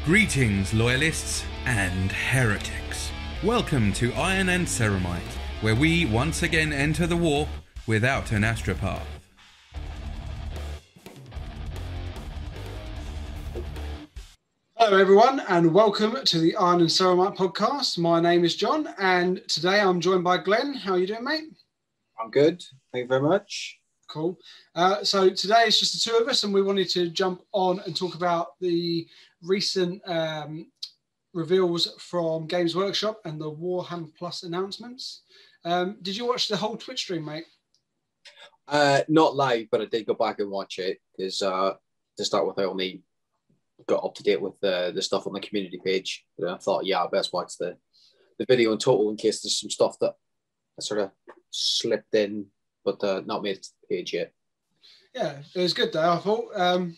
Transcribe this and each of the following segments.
Greetings, loyalists and heretics. Welcome to Iron and Ceramite, where we once again enter the warp without an astropath. Hello everyone and welcome to the Iron and Ceramite podcast. My name is John and today I'm joined by Glenn. How are you doing, mate? I'm good. Thank you very much. Cool. So today it's just the two of us and we wanted to jump on and talk about the recent reveals from Games Workshop and the Warhammer Plus announcements. Did you watch the whole Twitch stream, mate? Not live, but I did go back and watch it because to start with, I only got up to date with the stuff on the community page. And I thought, yeah, I best watch the video in total in case there's some stuff that I sort of slipped in, but not made it to the page yet. Yeah, it was good though. I thought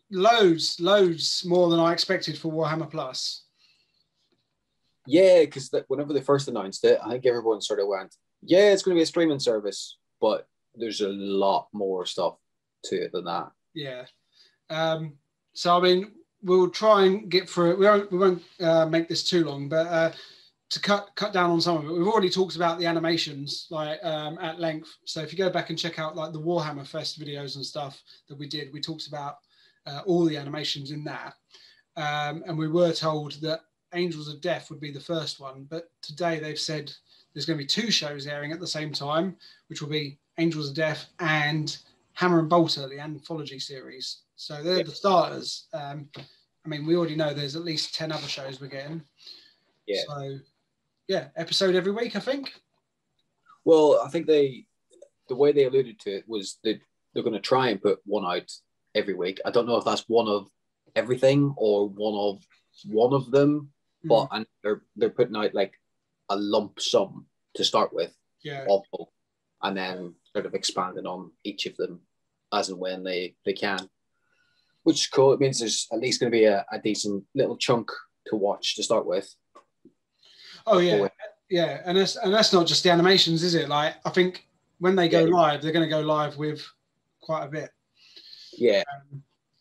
loads more than I expected for Warhammer Plus. Yeah, because whenever they first announced it, I think everyone sort of went, yeah, it's going to be a streaming service, but there's a lot more stuff to it than that. Yeah. So, I mean, we'll try and get through it. We won't make this too long, but to cut down on some of it, we've already talked about the animations at length. So if you go back and check out like the Warhammer Fest videos and stuff that we did, we talked about all the animations in that. And we were told that Angels of Death would be the first one, but today they've said there's going to be two shows airing at the same time, which will be Angels of Death and Hammer and Bolter, the anthology series. So they're the starters. I mean, we already know there's at least 10 other shows we're getting. Yeah. So, yeah, episode every week, I think. Well, I think the way they alluded to it was that they're going to try and put one out every week. I don't know if that's one of everything or one of them, but and they're putting out like a lump sum to start with, awful, and then sort of expanding on each of them as and when they can, which is cool. It means there's at least going to be a decent little chunk to watch to start with. Oh yeah, yeah, and that's not just the animations, is it? Like I think when they go live, they're going to go live with quite a bit. Yeah.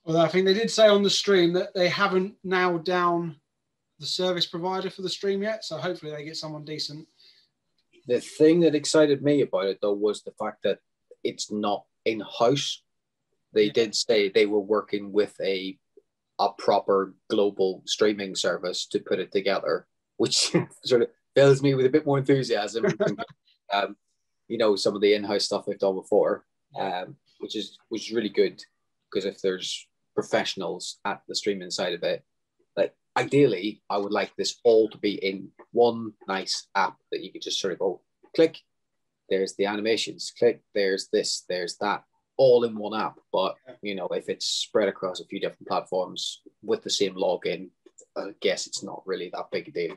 Although I think they did say on the stream that they haven't nailed down the service provider for the stream yet, so hopefully they get someone decent. The thing that excited me about it though was the fact that it's not in-house. They did say they were working with a proper global streaming service to put it together, which sort of fills me with a bit more enthusiasm. You know, some of the in-house stuff they've done before, which is really good, because if there's professionals at the streaming side of it, like ideally, I would like this all to be in one nice app that you could just sort of go, click, there's the animations, click, there's this, there's that, all in one app. But, you know, if it's spread across a few different platforms with the same login, I guess it's not really that big a deal.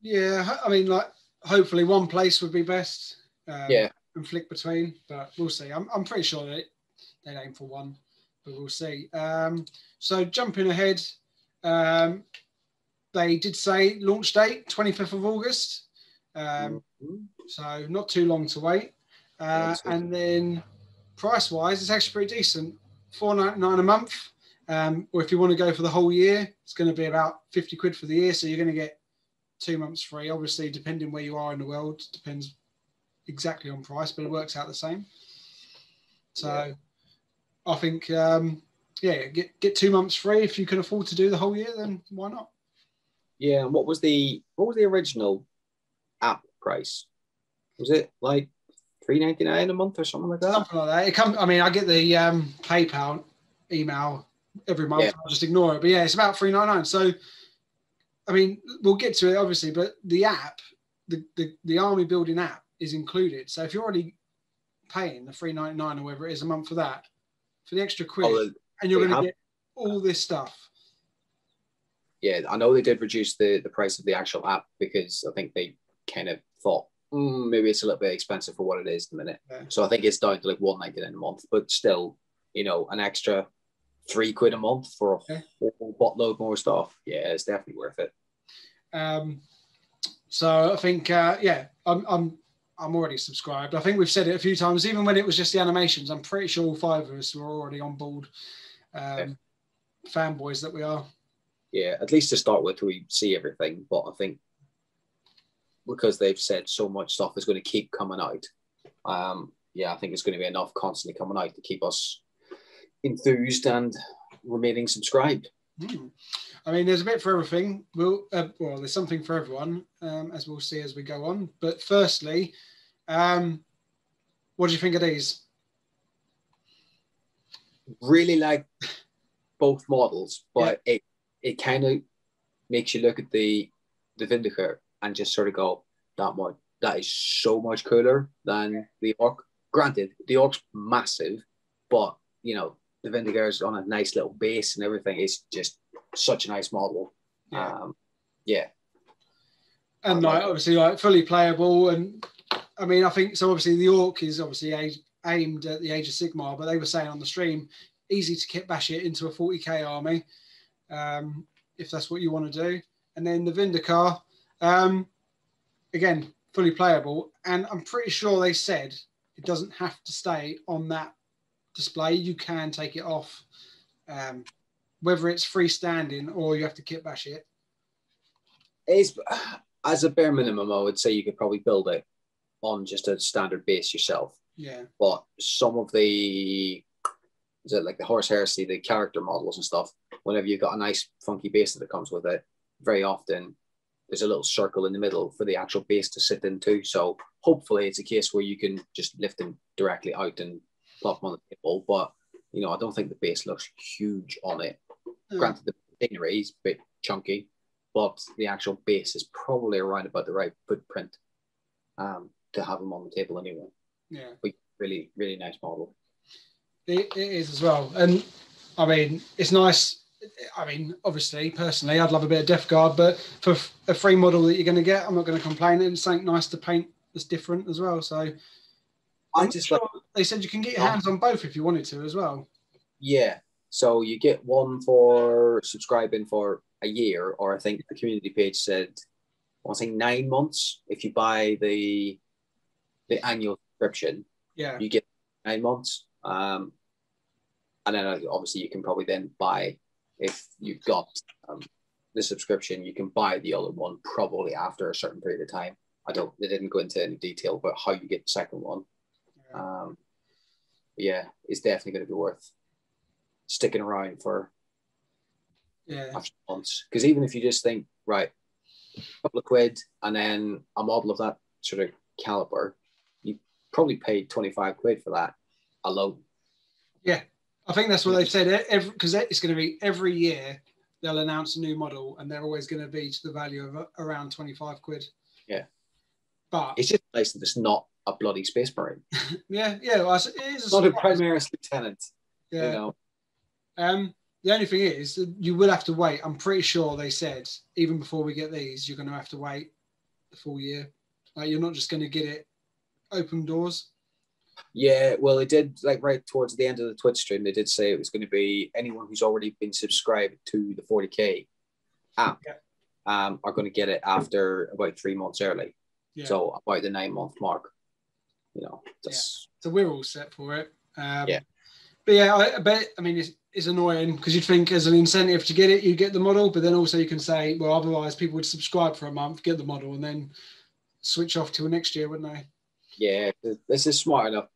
Yeah, I mean, like, hopefully one place would be best. And flick between, but we'll see. I'm pretty sure they'd aim for one, but we'll see. So jumping ahead, they did say launch date 25th of August. So not too long to wait. And then price-wise, it's actually pretty decent. $4.99 a month. Or if you want to go for the whole year, it's going to be about 50 quid for the year. So you're going to get 2 months free. Obviously, depending where you are in the world, depends exactly on price, but it works out the same. So I think, get 2 months free. If you can afford to do the whole year, then why not? Yeah. And what was the original app price? Was it like $3.99 a month or something like that? Something like that. I get the PayPal email every month. I'll just ignore it. But yeah, it's about $3.99. So, I mean, we'll get to it obviously, but the app, the army building app is included. So if you're already paying the $3.99 or whatever it is a month for that, for the extra quid, and you're going to get all this stuff. Yeah, I know they did reduce the price of the actual app because I think they kind of thought, maybe it's a little bit expensive for what it is at the minute. Yeah. So I think it's down to like $1.99 a month, but still, you know, an extra £3 a month for a whole buttload more stuff. Yeah, it's definitely worth it. So I think, I'm already subscribed. I think we've said it a few times, even when it was just the animations. I'm pretty sure all 5 of us were already on board. Fanboys that we are. Yeah, at least to start with, we see everything. But I think because they've said so much stuff is going to keep coming out, yeah, I think it's going to be enough constantly coming out to keep us enthused and remaining subscribed. I mean, there's a bit for everything. Well, there's something for everyone, as we'll see as we go on. But firstly, what do you think of these? Really like both models, but it kind of makes you look at the Vindicator and just sort of go, that is so much cooler than the Orc. Granted, the Orc's massive, but you know, the Vindicator's on a nice little base and everything. It's just such a nice model. Yeah. And like obviously like fully playable, and I mean I think so. Obviously the Orc is obviously aimed at the Age of Sigmar, but they were saying on the stream, easy to kit bash it into a 40k army, if that's what you want to do. And then the Vindicar, again fully playable, and I'm pretty sure they said it doesn't have to stay on that display. You can take it off, whether it's freestanding or you have to kit bash it. It's, as a bare minimum, I would say you could probably build it on just a standard base yourself. Yeah. But some of the, is it like the Horse Heresy, the character models and stuff, whenever you've got a nice funky base that comes with it, very often there's a little circle in the middle for the actual base to sit into. So hopefully it's a case where you can just lift them directly out and plop them on the table. But, you know, I don't think the base looks huge on it. Granted, the machinery is a bit chunky, but the actual base is probably around about the right footprint to have them on the table anyway. Yeah. But really, really nice model. It is as well. And I mean, it's nice. I mean, obviously, personally, I'd love a bit of Death Guard, but for a free model that you're going to get, I'm not going to complain. It's something nice to paint that's different as well. So they said you can get your hands on both if you wanted to as well. Yeah. So you get one for subscribing for a year, or I think the community page said, I want to say 9 months. If you buy the annual subscription, you get 9 months. And then obviously you can probably then buy, if you've got the subscription, you can buy the other one probably after a certain period of time. They didn't go into any detail about how you get the second one. It's definitely going to be worth sticking around for a few months. Because even if you just think, right, a couple of quid and then a model of that sort of caliber, you probably paid 25 quid for that alone. Yeah, I think that's what they've said. Because it's going to be every year they'll announce a new model, and they're always going to be to the value of around 25 quid. Yeah, but it's just nice that it's not a bloody Space Marine. Well, it is not a Primaris Lieutenant. Yeah. You know. The only thing is you will have to wait. I'm pretty sure they said even before we get these, you're going to have to wait the full year. Like you're not just going to get it open doors. Yeah, well, it did, like right towards the end of the Twitch stream, they did say it was going to be anyone who's already been subscribed to the 40k app are going to get it after about 3 months early. Yeah. So about the 9 month mark. You know, so we're all set for it. But I bet, I mean, it's annoying because you'd think as an incentive to get it, you get the model, but then also you can say, well, otherwise people would subscribe for a month, get the model, and then switch off till next year, wouldn't they? Yeah, this is smart enough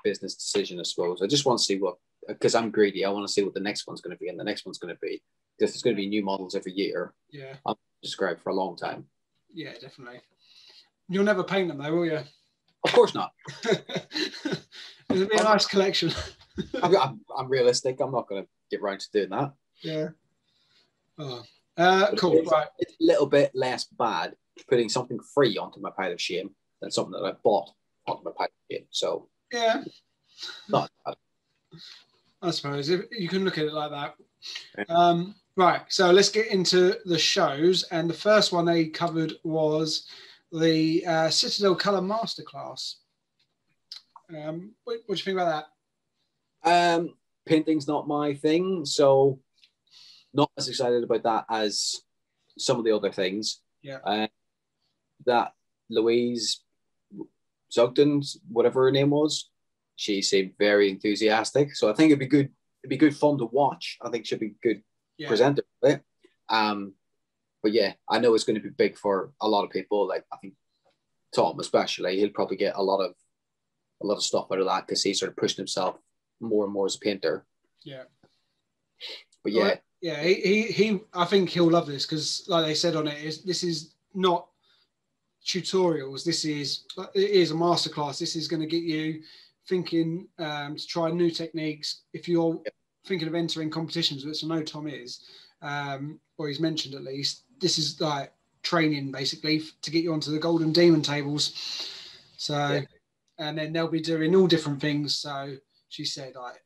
business decision, I suppose. I just want to see because I'm greedy, I want to see what the next one's going to be and the next one's going to be. Because there's going to be new models every year. Yeah. I'll subscribe for a long time. Yeah, definitely. You'll never paint them though, will you? Of course not. It'll be a nice collection. I'm realistic. I'm not going to get round to doing that. Yeah. Oh. Cool. Right. It's a little bit less bad putting something free onto my pile of shame than something that I bought onto my pile of shame. So yeah, not bad. I suppose if you can look at it like that. Yeah. Right. So let's get into the shows, and the first one they covered was the Citadel Color Masterclass. What do you think about that? Painting's not my thing, so not as excited about that as some of the other things. Yeah. That Louise Zugden, whatever her name was, she seemed very enthusiastic. So I think it'd be good fun to watch. I think she'd be good presenter with it. But yeah, I know it's going to be big for a lot of people. Like I think Tom especially, he'll probably get a lot of stuff out of that because he sort of pushed himself more and more as a painter. Yeah. But yeah. Well, yeah, he I think he'll love this because, like they said on it, this is not tutorials. It is a masterclass. This is going to get you thinking to try new techniques. If you're thinking of entering competitions, which I know Tom is, or he's mentioned at least, this is like training basically to get you onto the Golden Demon tables. So, and then they'll be doing all different things. So she said, like,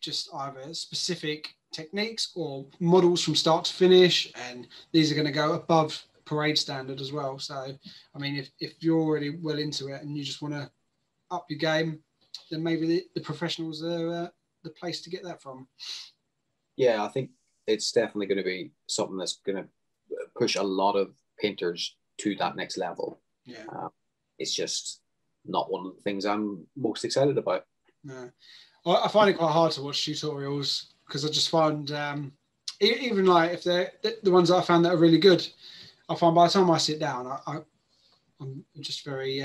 just either specific techniques or models from start to finish, and these are going to go above parade standard as well. So, I mean, if you're already well into it and you just want to up your game, then maybe the professionals are the place to get that from. Yeah, I think it's definitely going to be something that's going to push a lot of painters to that next level. Yeah, it's just not one of the things I'm most excited about. No, I find it quite hard to watch tutorials because I just find even like if they're the ones that I found that are really good, I find by the time I sit down, I'm just very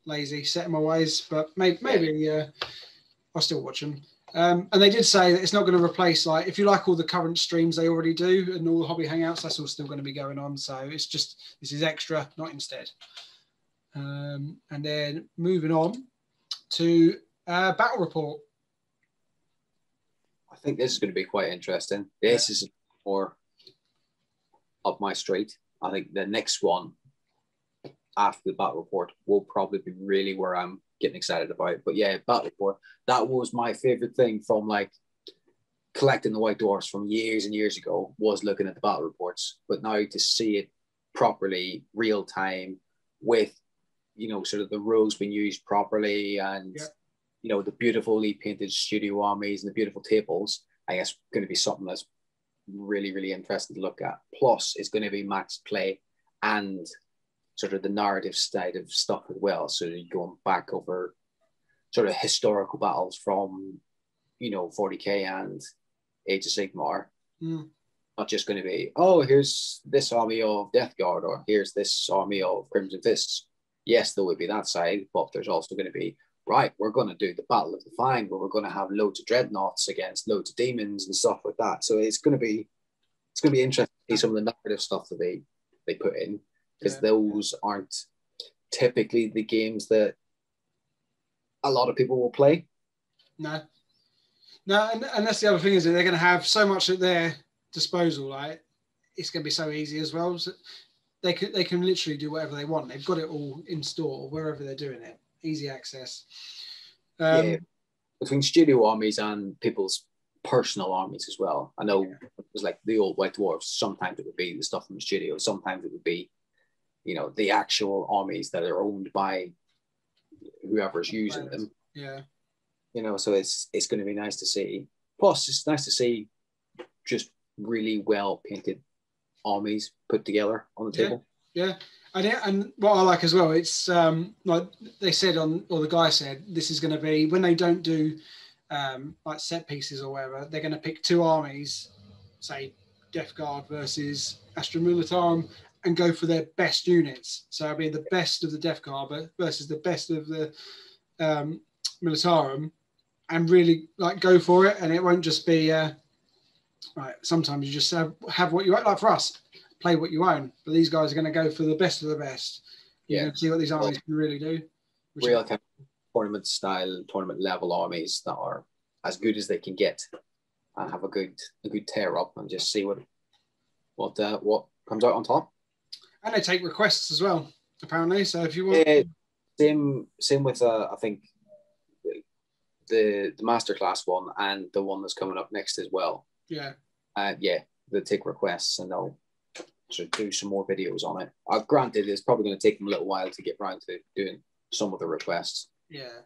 lazy, set in my ways. But maybe I'll still watch them. And they did say that it's not going to replace, like, if you like all the current streams they already do and all the hobby hangouts, that's all still going to be going on. So it's just, this is extra, not instead. And then moving on to Battle Report. I think this is going to be quite interesting. This is more up my street. I think the next one after the Battle Report will probably be really where I'm getting excited about. But yeah, Battle Report, that was my favorite thing from like collecting the White Dwarfs from years and years ago, was looking at the Battle Reports. But now to see it properly, real time, with, you know, sort of the rules being used properly, and you know, the beautifully painted studio armies and the beautiful tables, I guess going to be something that's really, really interesting to look at. Plus, it's going to be max play and sort of the narrative side of stuff as well. So you're going back over sort of historical battles from, you know, 40k and Age of Sigmar. Not just going to be, oh, here's this army of Death Guard, or here's this army of Crimson Fists. Yes, there would be that side, but there's also going to be, right, we're going to do the Battle of the Fang, where we're going to have loads of dreadnoughts against loads of demons and stuff like that. So it's going to be interesting to see some of the narrative stuff that they put in, because those aren't typically the games that a lot of people will play. No, and that's the other thing, is that they're going to have so much at their disposal. Like, it's going to be so easy as well. So they can literally do whatever they want. They've got it all in store wherever they're doing it. Easy access. Between studio armies and people's personal armies as well. I know it was like the old White Dwarfs. Sometimes it would be the stuff from the studio. Sometimes it would be, you know, the actual armies that are owned by whoever's using them. Yeah. You know, so it's going to be nice to see. Plus, it's nice to see just really well painted armies put together on the table. Yeah. And what I like as well, it's like they said or the guy said, this is going to be, when they don't do like set pieces or whatever, they're going to pick two armies, say Death Guard versus Astra Militarum, and go for their best units. So it'll be the best of the Death Guard versus the best of the Militarum, and really like go for it. And it won't just be right. Sometimes you just have what you own. Like for us, play what you own. But these guys are going to go for the best of the best. You're going to see what these armies can really do. Real kind of tournament style, tournament level armies that are as good as they can get, and have a good tear up, and just see what comes out on top. And they take requests as well, apparently. So if you want, same with I think the masterclass one and the one that's coming up next as well. Yeah. They take requests and they'll sort of do some more videos on it. Granted, it's probably going to take them a little while to get around to doing some of the requests. Yeah,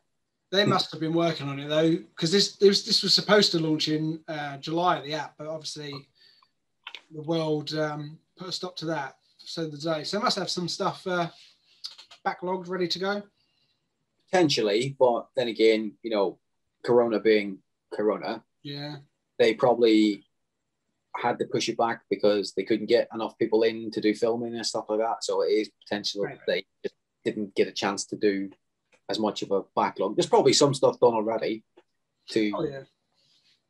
they must have been working on it though, because this was supposed to launch in July, the app, but obviously the world put a stop to that. So the day, so they must have some stuff backlogged, ready to go. Potentially, but then again, you know, Corona being Corona, yeah, they probably had to push it back because they couldn't get enough people in to do filming and stuff like that. So it is potential Right. they just didn't get a chance to do as much of a backlog. There's probably some stuff done already to, Oh yeah.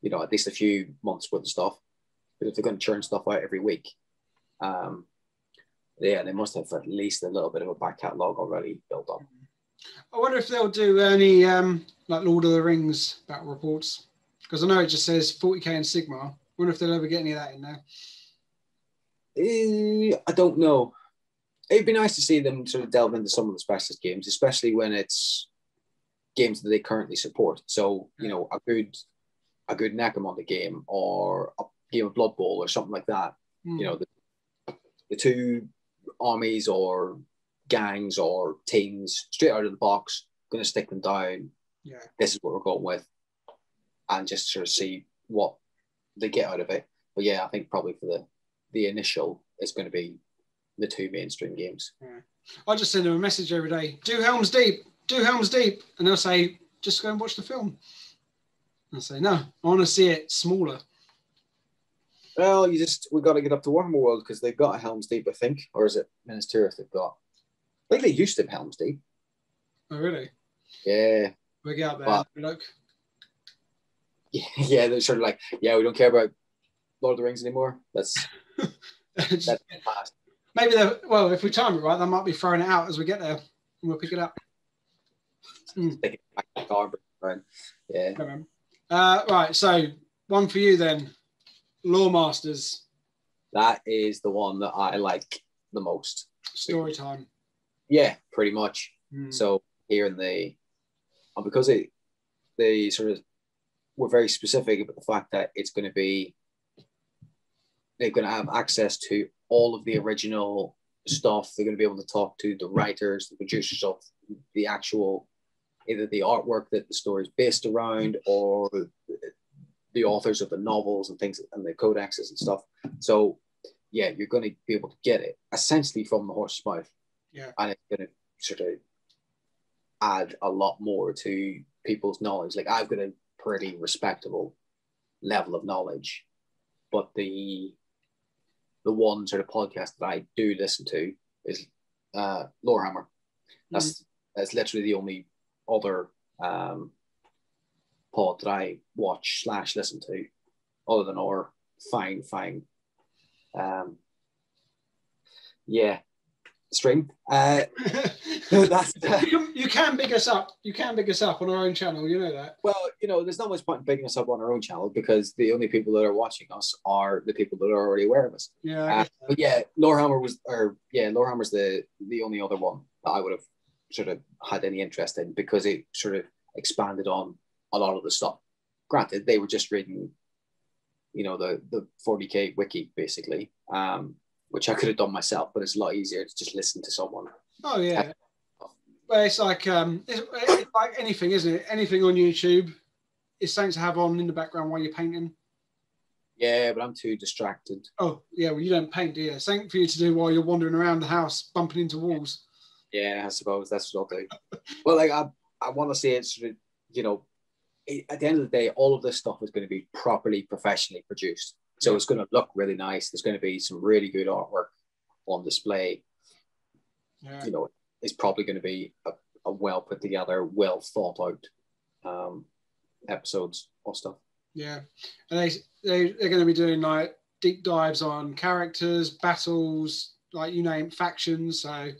you know, at least a few months worth of stuff. But if they're going to churn stuff out every week, yeah, they must have at least a little bit of a back catalogue already built up. I wonder if they'll do any like Lord of the Rings battle reports, because I know it just says 40k and Sigma. I wonder if they'll ever get any of that in there. I don't know. It'd be nice to see them sort of delve into some of the specialist games, especially when it's games that they currently support. So, you know, a good Necromunda game or a game of Blood Bowl or something like that. You know, the two armies or gangs or teams straight out of the box, going to stick them down. Yeah. This is what we're going with, and just sort of see what they get out of it. But yeah, I think probably for the initial, it's going to be the two mainstream games. Yeah. I just send them a message every day. Do Helm's Deep. Do Helm's Deep. And they'll say, just go and watch the film. And I say, no, I want to see it smaller. Well, we got to get up to Warhammer World because they've got a Helm's Deep, I think. Or is it Minas Tirith they've got? I think they used to have Helm's Deep. Oh, really? Yeah. We get out there and look. Yeah, they're sort of like, yeah, we don't care about Lord of the Rings anymore. That's past. Maybe well, if we time it right, they might be throwing it out as we get there, and we'll pick it up. Take it back to the car, right? Yeah. Right. So one for you then, Lore Masters. That is the one that I like the most. Story time. Yeah, pretty much. So here in and because they sort of were very specific about the fact that they're going to have access to all of the original stuff. They're going to be able to talk to the writers, the producers of the actual, either the artwork that the story is based around or the authors of the novels and things and the codexes and stuff. So yeah, you're going to be able to get it essentially from the horse's mouth. Yeah. And it's going to sort of add a lot more to people's knowledge. Like I've got a pretty respectable level of knowledge, but the one sort of podcast that I do listen to is Lorehammer. That's literally the only other pod that I watch / listen to, other than our fine stream. That's you can big us up. You can big us up on our own channel. You know that. Well, you know, there's not much point in bigging us up on our own channel because the only people that are watching us are the people that are already aware of us. Yeah. But yeah, Lorehammer's the only other one that I would have sort of had any interest in because it sort of expanded on a lot of the stuff. Granted, they were just reading, you know, the 40k wiki basically, which I could have done myself, but it's a lot easier to just listen to someone. Oh yeah. Well, it's like anything, isn't it? Anything on YouTube, it's something to have on in the background while you're painting. Yeah, but I'm too distracted. Oh yeah, well you don't paint, do you? Something for you to do while you're wandering around the house, bumping into walls. Yeah, I suppose that's what I'll do. Well, like I want to see it sort of, you know, at the end of the day, all of this stuff is going to be properly professionally produced. So it's going to look really nice. There's going to be some really good artwork on display. Yeah. You know, it's probably going to be a well put together, well thought out episodes of stuff. Yeah, and they're going to be doing like deep dives on characters, battles, like you name factions. So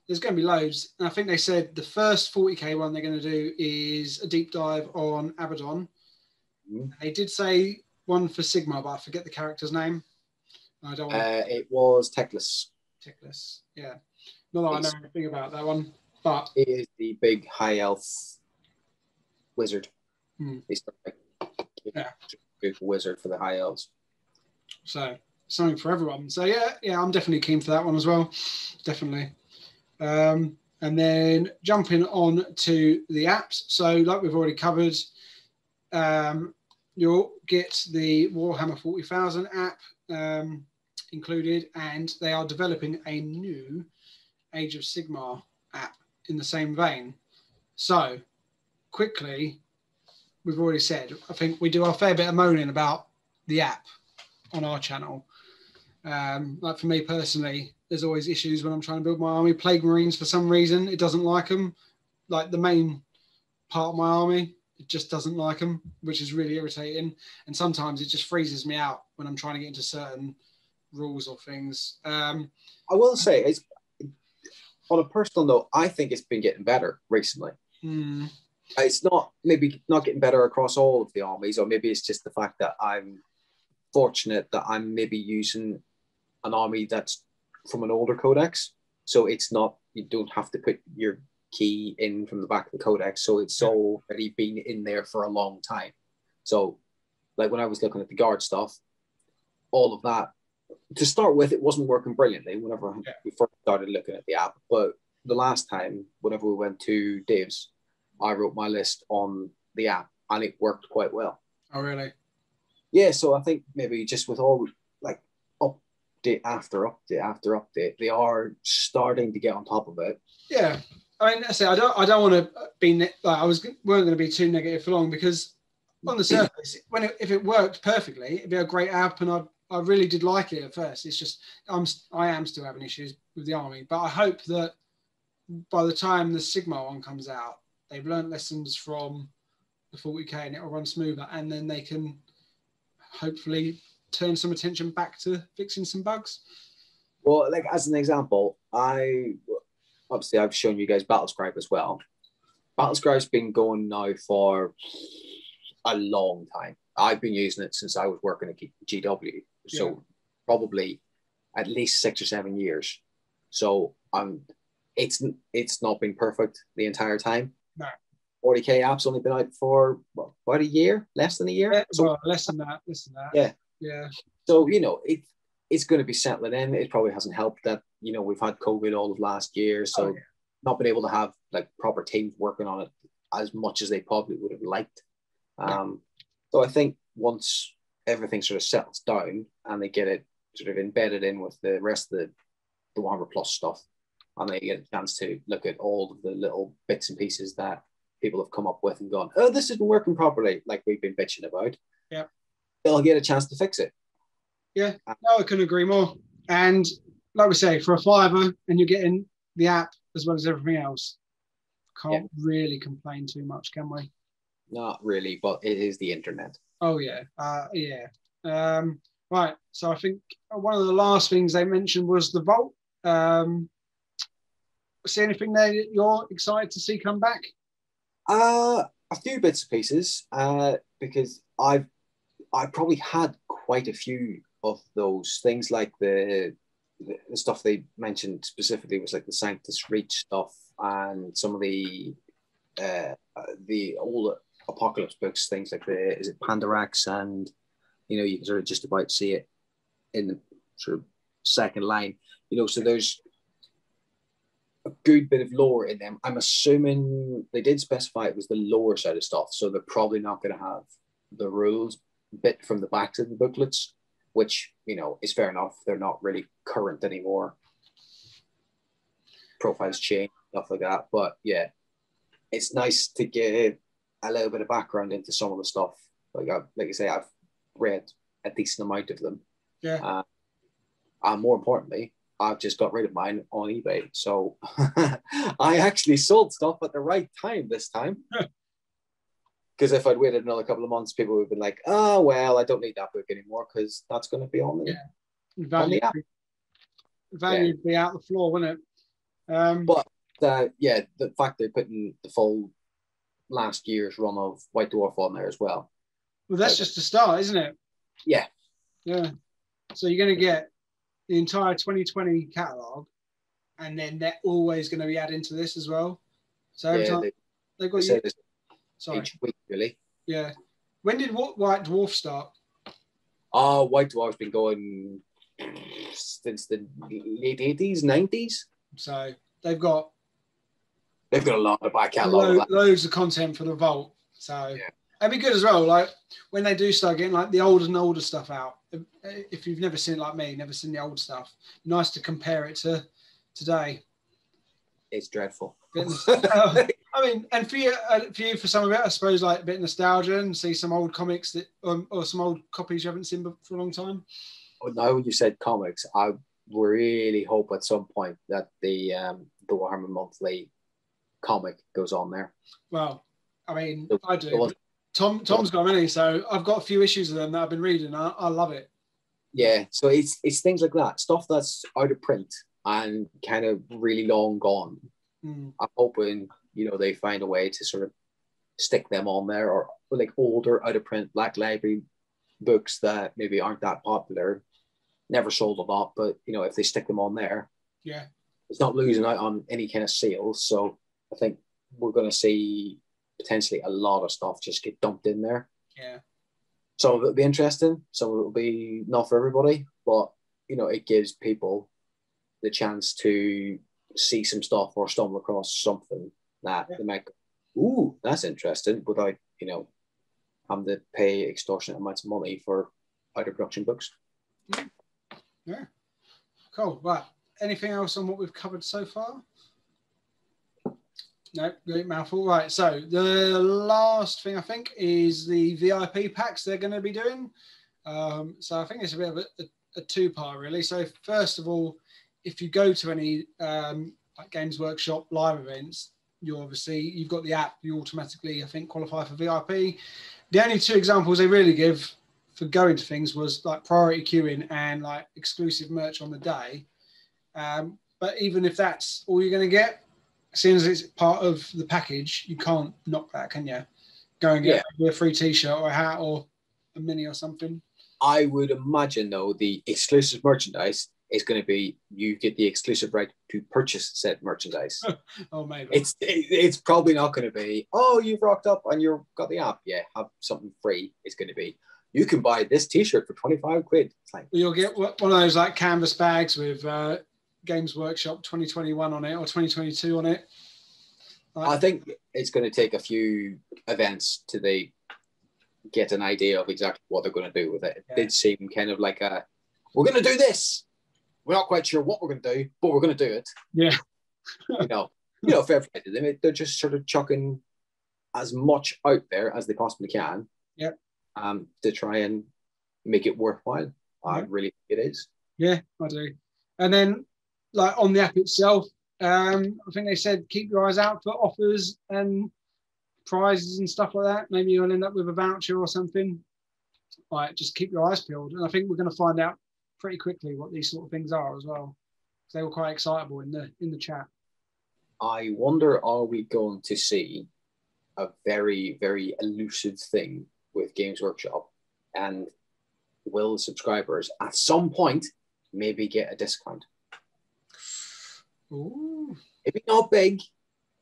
there's going to be loads. And I think they said the first 40k one they're going to do is a deep dive on Abaddon. They did say one for Sigma, but I forget the character's name. I don't want It was Teclis. Teclis, yeah. Not that I know anything about that one, but it is the big high elf wizard. He's like big wizard for the high elves. So something for everyone. So yeah, I'm definitely keen for that one as well. Definitely. And then jumping on to the apps. So like we've already covered, you'll get the Warhammer 40,000 app included, and they are developing a new Age of Sigmar app in the same vein. So quickly, we've already said, I think we do our fair bit of moaning about the app. on our channel. Like for me personally, there's always issues when I'm trying to build my army. Plague Marines, for some reason, it doesn't like them. Like the main part of my army, it just doesn't like them, which is really irritating. And sometimes it just freezes me out when I'm trying to get into certain rules or things. I will say, it's on a personal note, I think it's been getting better recently. It's not getting better across all of the armies, or maybe it's just the fact that I'm fortunate that I'm maybe using an army that's from an older codex, so it's not, you don't have to put your key in from the back of the codex, so it's already been in there for a long time. So like when I was looking at the guard stuff, all of that to start with, it wasn't working brilliantly whenever we first started looking at the app, but the last time whenever we went to Dave's, I wrote my list on the app and it worked quite well. Oh really? Yeah, so I think maybe just with all like update after update after update, they are starting to get on top of it. Yeah, I mean, I say I don't want to be like weren't going to be too negative for long, because on the surface, if it worked perfectly, it'd be a great app, and I really did like it at first. It's just I am still having issues with the army, but I hope that by the time the Sigma one comes out, they've learned lessons from the 40k and it'll run smoother, and then they can hopefully turn some attention back to fixing some bugs. Well, like as an example, I've shown you guys Battlescribe as well. Battlescribe's been going now for a long time. I've been using it since I was working at GW, so probably at least 6 or 7 years. So it's not been perfect the entire time. No. 40k app's only been out for about a year, less than a year. Well, less than that. Yeah. So it's going to be settling in. It probably hasn't helped that we've had COVID all of last year, so not been able to have like proper teams working on it as much as they probably would have liked. So I think once everything sort of settles down and they get it sort of embedded in with the rest of the Warhammer Plus stuff, and they get a chance to look at all of the little bits and pieces that people have come up with and gone, oh, this isn't working properly, like we've been bitching about. Yeah. They'll get a chance to fix it. Yeah, no, I couldn't agree more. And like we say, for a $5 and you're getting the app as well as everything else, can't really complain too much, can we? Not really, but it is the internet. Oh, yeah. Right, so I think one of the last things they mentioned was the Vault. See anything there that you're excited to see come back? A few bits and pieces, because I probably had quite a few of those things, like the stuff they mentioned specifically was like the Sanctus Reach stuff and some of the old Apocalypse books, things like is it Pandarax, and you can sort of just about see it in the sort of second line, so there's a good bit of lore in them. I'm assuming they did specify it was the lower side of stuff, so they're probably not going to have the rules bit from the backs of the booklets, which is fair enough. They're not really current anymore. Profiles change, stuff like that. But yeah, it's nice to get a little bit of background into some of the stuff. Like I say, I've read a decent amount of them. Yeah. And more importantly, I've just got rid of mine on eBay. So I actually sold stuff at the right time this time. Because if I'd waited another couple of months, people would have been like, oh, well, I don't need that book anymore because that's going to be on the, value would be out the floor, wouldn't it? But the fact they're putting the full last year's run of White Dwarf on there as well. Well, that's just a start, isn't it? Yeah. Yeah. So you're going to get the entire 2020 catalogue, and then they're always going to be adding to this as well. So every time they've got you. Sorry. Each week, really. Yeah. When did White Dwarf start? White Dwarf's been going since the late 80s, 90s. So they've got a lot of back catalogue. Loads of content for the Vault. So it'd be good as well. Like when they do start getting like the older and older stuff out. If you've never seen it like me, never seen the old stuff, nice to compare it to today. It's dreadful. I mean, and for you, for some of it, I suppose, like a bit of nostalgia and see some old comics that, or some old copies you haven't seen for a long time. Oh, now when you said comics, I really hope at some point that the Warhammer Monthly comic goes on there. Well, I mean, I do. Tom's got many, so I've got a few issues of them that I've been reading. I love it. Yeah, so it's things like that, stuff that's out of print and kind of really long gone. I'm hoping, they find a way to sort of stick them on there, or like older out of print Black Library books that maybe aren't that popular, never sold a lot, but if they stick them on there, yeah, it's not losing out on any kind of sales. So I think we're going to see potentially a lot of stuff just get dumped in there. Yeah. Some of it will be interesting, some of it will be not for everybody, but it gives people the chance to see some stuff or stumble across something that they might go, ooh, that's interesting, without having to pay extortionate amounts of money for out of production books. Yeah. Cool. Right. Anything else on what we've covered so far? No, great mouthful. Right, so the last thing I think is the VIP packs they're going to be doing. So I think it's a bit of a two-part really. So first of all, if you go to any like Games Workshop live events, you've got the app, you automatically, I think, qualify for VIP. The only two examples they really give for going to things was like priority queuing and like exclusive merch on the day. But even if that's all you're going to get, as soon as it's part of the package, you can't knock that, can you? Go and get a free t-shirt or a hat or a mini or something. I would imagine, though, the exclusive merchandise is going to be you get the exclusive right to purchase said merchandise. Oh, maybe. It's probably not going to be, oh, you've rocked up and you've got the app. Yeah, have something free. It's going to be, you can buy this t-shirt for 25 quid. It's like, you'll get one of those like canvas bags with Games Workshop 2021 on it or 2022 on it. I think it's going to take a few events to get an idea of exactly what they're going to do with it. It did seem kind of like we're going to do this. We're not quite sure what we're going to do, but we're going to do it. Yeah. Fair play to them. They're just sort of chucking as much out there as they possibly can. Yeah. To try and make it worthwhile. I really think it is. Yeah, I do. And then, like on the app itself, I think they said keep your eyes out for offers and prizes and stuff like that. Maybe you'll end up with a voucher or something. Like, just keep your eyes peeled. And I think we're going to find out pretty quickly what these sort of things are as well. They were quite excitable in the chat. I wonder, are we going to see a very, very elusive thing with Games Workshop, and will subscribers at some point maybe get a discount? Ooh. Maybe not big,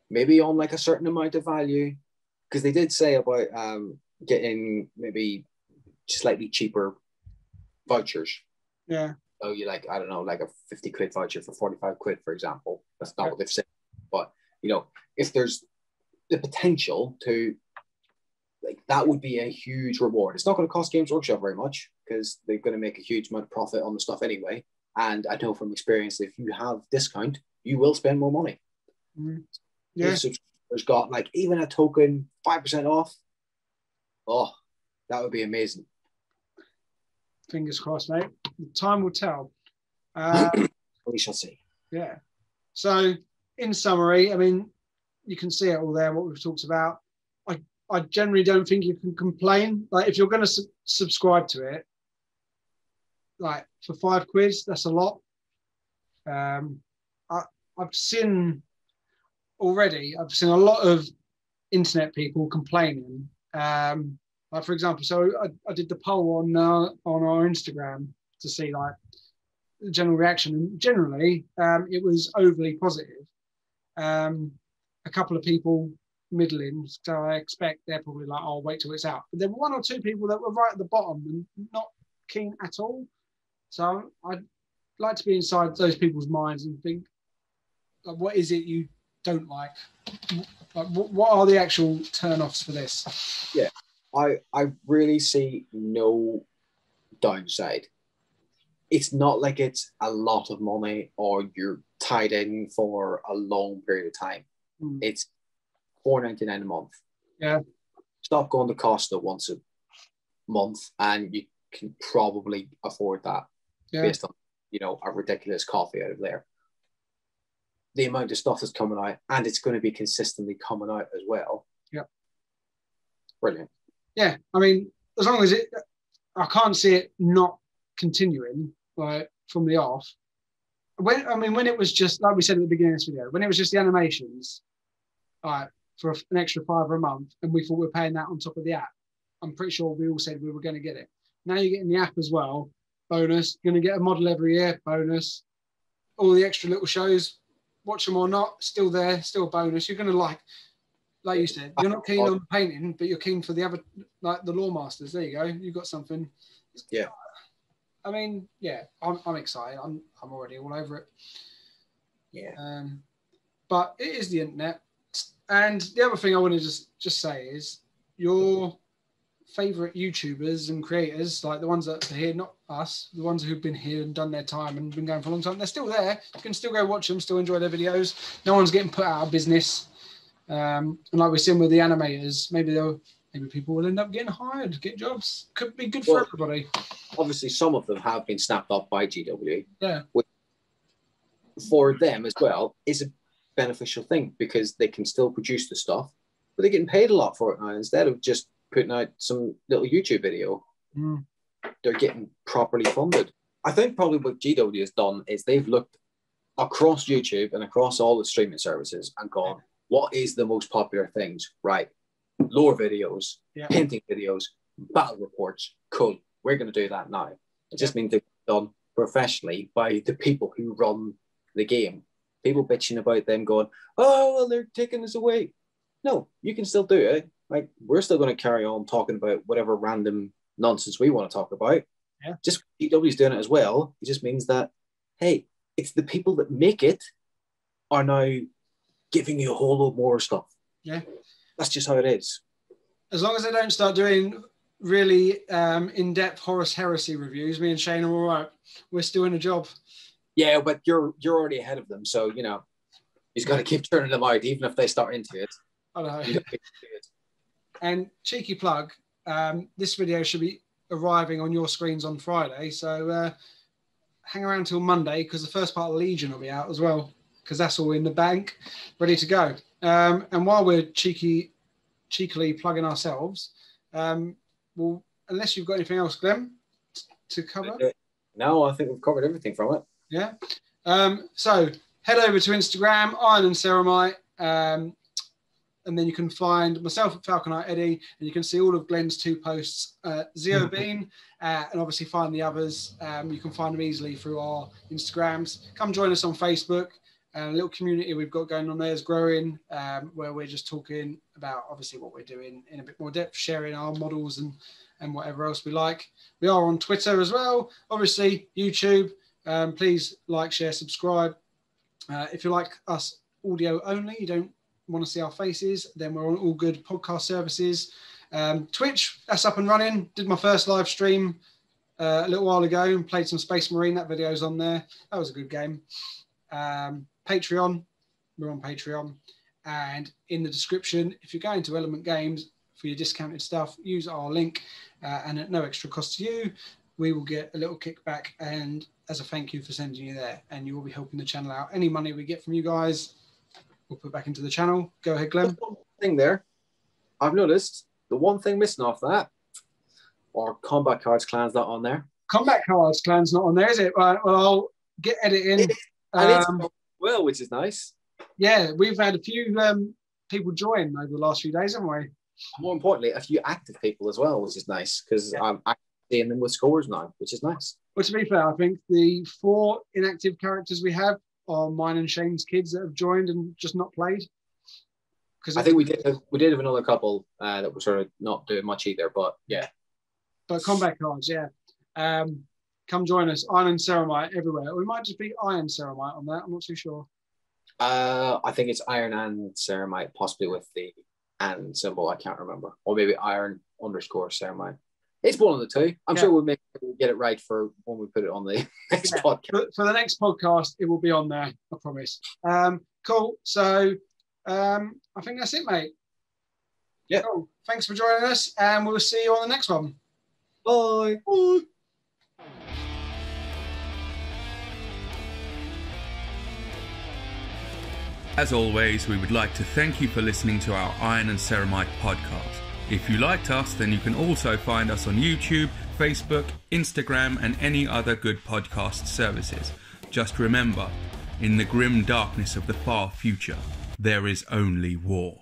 maybe on like a certain amount of value, because they did say about getting maybe slightly cheaper vouchers. Yeah. So you like, I don't know, like a 50 quid voucher for 45 quid, for example. That's not what they've said. But, if there's the potential to, like, that would be a huge reward. It's not going to cost Games Workshop very much because they're going to make a huge amount of profit on the stuff anyway. And I know from experience, if you have discount, you will spend more money. Mm. Yeah. If subscribers got like even a token 5% off, oh, that would be amazing. Fingers crossed, mate. Time will tell. We shall see. Yeah. So, in summary, I mean, you can see it all there, what we've talked about. I generally don't think you can complain. Like, if you're going to subscribe to it, like for 5 quid, that's a lot. I've seen a lot of internet people complaining. Like, for example, so I did the poll on our Instagram to see like the general reaction, and generally it was overly positive. A couple of people middling, so I expect they're probably like, I'll wait till it's out. But there were 1 or 2 people that were right at the bottom and not keen at all. So I'd like to be inside those people's minds and think, like, what is it you don't like? Like, what are the actual turn-offs for this? Yeah, I really see no downside it's not like it's a lot of money or you're tied in for a long period of time. It's $4.99 a month. Yeah. Stop going to Costa once a month, and you can probably afford that based on, you know, a ridiculous coffee out of there. The amount of stuff that's coming out, and it's going to be consistently coming out as well. Yeah. Brilliant. Yeah. I mean, as long as I can't see it not continuing like from the off. When it was just like we said at the beginning of this video, when it was just the animations, for an extra $5 a month, and we thought we were paying that on top of the app. I'm pretty sure we all said we were going to get it. Now you're getting the app as well, bonus. You're going to get a model every year, bonus. All the extra little shows, watch them or not, still there, still bonus. You're going to like you said, you're not keen on painting, but you're keen for the other, like the Lore Masters. There you go. You've got something. Yeah. I mean, yeah, I'm excited. I'm already all over it. Yeah. But it is the internet. And the other thing I want to just say is your favorite YouTubers and creators, like the ones that are here, not us, the ones who've been here and done their time and been going for a long time, they're still there. You can still go watch them, still enjoy their videos. No one's getting put out of business. And like we're seeing with the animators, maybe people will end up getting hired, get jobs. Could be good for everybody. Obviously, some of them have been snapped up by GW. Yeah. Which for them as well is a beneficial thing because they can still produce the stuff, but they're getting paid a lot for it now. Instead of just putting out some little YouTube video, they're getting properly funded. I think probably what GW has done is they've looked across YouTube and across all the streaming services and gone, what is the most popular things? Right. Lore videos, painting videos, battle reports. Cool. We're going to do that now. It just means they're done professionally by the people who run the game. People bitching about them going, oh, well, they're taking us away. No, you can still do it. Like, we're still going to carry on talking about whatever random nonsense we want to talk about. Yeah. Just GW's doing it as well. It just means that, hey, it's the people that make it are now giving you a whole lot more stuff. Yeah. That's just how it is. As long as they don't start doing really in-depth Horus Heresy reviews, me and Shane are all right. We're still in a job. Yeah, but you're already ahead of them. So, you know, he's got to keep turning them out, even if they start into it. I know. And cheeky plug, this video should be arriving on your screens on Friday. So hang around till Monday because the first part of Legion will be out as well because that's all in the bank, ready to go. And while we're cheekily plugging ourselves, well, unless you've got anything else, Glenn, to cover? No, I think we've covered everything from it. Yeah. So head over to Instagram, Iron and Ceramite, and then you can find myself at Falconite Eddie, and you can see all of Glenn's 2 posts, Zio Bean, and obviously find the others. You can find them easily through our Instagrams. Come join us on Facebook. A little community we've got going on there is growing, where we're just talking about obviously what we're doing in a bit more depth, sharing our models and whatever else we like. We are on Twitter as well, obviously YouTube. Please like, share, subscribe. If you like us audio only, you don't want to see our faces, then we're on all good podcast services. Twitch, that's up and running. Did my first live stream a little while ago and played some Space Marine. That video's on there. That was a good game. Patreon, we're on Patreon. And in the description, if you're going to Element Games for your discounted stuff, use our link and at no extra cost to you, we will get a little kickback and as a thank you for sending you there, and you will be helping the channel out. Any money we get from you guys, we'll put back into the channel. Go ahead, Glenn. Just one thing there. I've noticed the one thing missing off that, or Combat Cards Clan's not on there. Combat Cards Clan's not on there, is it? Right, well, I'll get editing. And it's well, which is nice. Yeah, we've had a few people join over the last few days, haven't we? More importantly, a few active people as well, which is nice because I'm seeing them with scores now, which is nice. Well, to be fair, I think the 4 inactive characters we have are mine and Shane's kids that have joined and just not played. I think we did have another couple that were sort of not doing much either, but yeah. But Combat Cards, yeah. Come join us, Iron and Ceramite everywhere. We might just be Iron Ceramite on that. I'm not too sure. I think it's Iron and Ceramite, possibly with the and symbol. I can't remember, or maybe Iron _Ceramite. It's one of the two. I'm sure we'll get it right for when we put it on the next podcast. For the next podcast, it will be on there. I promise. Cool. So I think that's it, mate. Yeah. Cool. Thanks for joining us, and we'll see you on the next one. Bye. Bye. As always, we would like to thank you for listening to our Iron and Ceramite podcast. If you liked us, then you can also find us on YouTube, Facebook, Instagram, and any other good podcast services. Just remember, in the grim darkness of the far future, there is only war.